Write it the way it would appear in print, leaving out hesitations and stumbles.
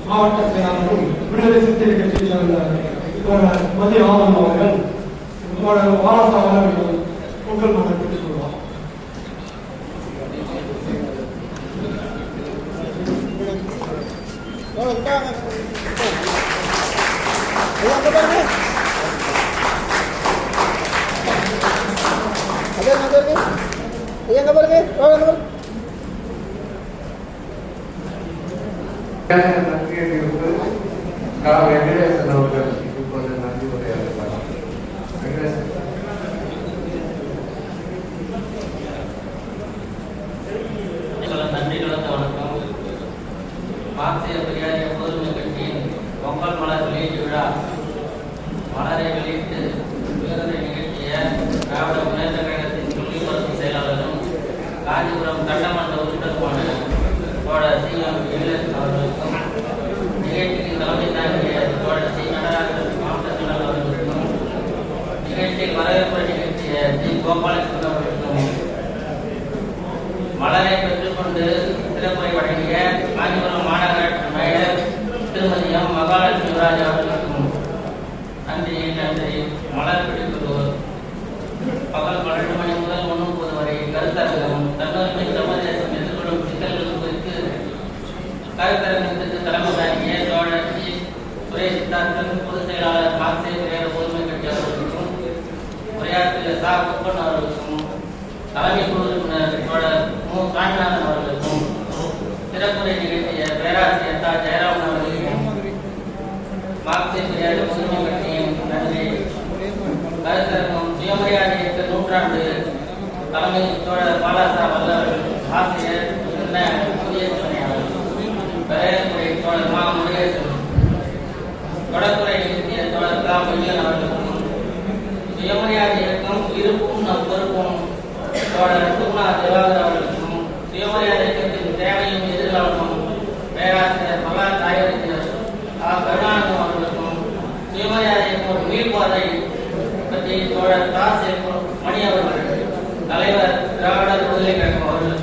மாவட்ட செயலாளரும் விடுதலை சிறுத்தை கட்சியை சேர்ந்த மத்திய ஆனந்த் அவர்கள் வாரசாக பொங்கல் மன்றம் பெற்றுக் கொள்வார். வெங்கடேசன் அவர்கள் இப்போது நன்றி உரையாடுவார். வெங்கடேசன் நன்றி கலந்த வணக்கம். மார்க்சிய பெரியாரிய பொதுமை கட்சியின் பொங்கல் மலர் வெளியீட்டு விழா மலரை வெளியிட்டு விருதை நிகழ்த்திய திராவிட முன்னேற்ற கழகத்தின் தொழில்பரப்பு செயலாளரும் காஞ்சிபுரம் சட்டமன்ற உறுப்பினருமான தோழர் சி.எம். அவர்களுக்கும் நிகழ்ச்சிக்கு தலைமை தாங்கிய தோழர் சி. நடராஜன் மாவட்ட செயலாளர் அவர்களுக்கும் நிகழ்ச்சியில் வரவேற்பு நிகழ்த்திய டி. கோபாலகிருஷ்ணன் அவர்களுக்கும் மலரை பெற்றுக்கொண்டு சிறப்புரை வழங்கிய காஞ்சிபுரம் மாநகராட்சி மேயர் திருமதி எம். மகாலட்சுமி யுவராஜ் அவர்களுக்கும் நன்றி. மலர் பிடிப்பதோர் பகல் 12 மணி முதல் 1:30 வரை கருத்தரங்கம் தன்னுரிமை சர்வதேசம் எதிர்கொள்ளும் சிக்கல்கள் குறித்து கருத்தரங்கத்திற்கு தலைமை தாங்கிய தோழர் சி. சுரேஷ் சித்தார்த்தன் பொதுச் செயலாளர் மார்க்சிய பெரியார் பொதுமை கட்சி அவர்களுக்கும் உரையாற்றிய சா. குப்பன் அவர்களுக்கும் தலைமை குழு உறுப்பினர் தோழர் மு. சாமிநாதன் அவர்களுக்கும் சிறப்புரை நிகழ்த்திய பேராசிரியர் தா. ஜெயராமன் அவர்களுக்கும் மார்க்சிய பெரியார் பொதுமை கட்சியின் நன்றி. கருத்தரங்கம் சுயமரியாதை இயக்க நூற்றாண்டு தலைமை தோழர் பாலாசா வல்லவர்கள் ஆசிரியர் புதிய வரவேற்புரை தோழர் மா. முருகேசன் தொடர்புரை நிகழ்த்திய தோழர் கா. மையன் அவர்களுக்கும் சுயமரியாதை இயக்கம் இருப்பும் நம் பொறுப்பும் தோழர் சுகுணா திவாகர் அவர்களுக்கும் சுயமரியாதை இயக்கத்தின் தேவையும் எதிர்காலமும் பேராசிரியர் மகா தாயறிஞர் ஆ. கருணாநிதம் அவர்களுக்கும் சுயமரியாதை இயக்கம் ஒரு மீள்பாதை பற்றி தோழர் தா. மணி அவர்கள் தலைவர் திராவிடர் விடுதலை கழகம் அவர்கள்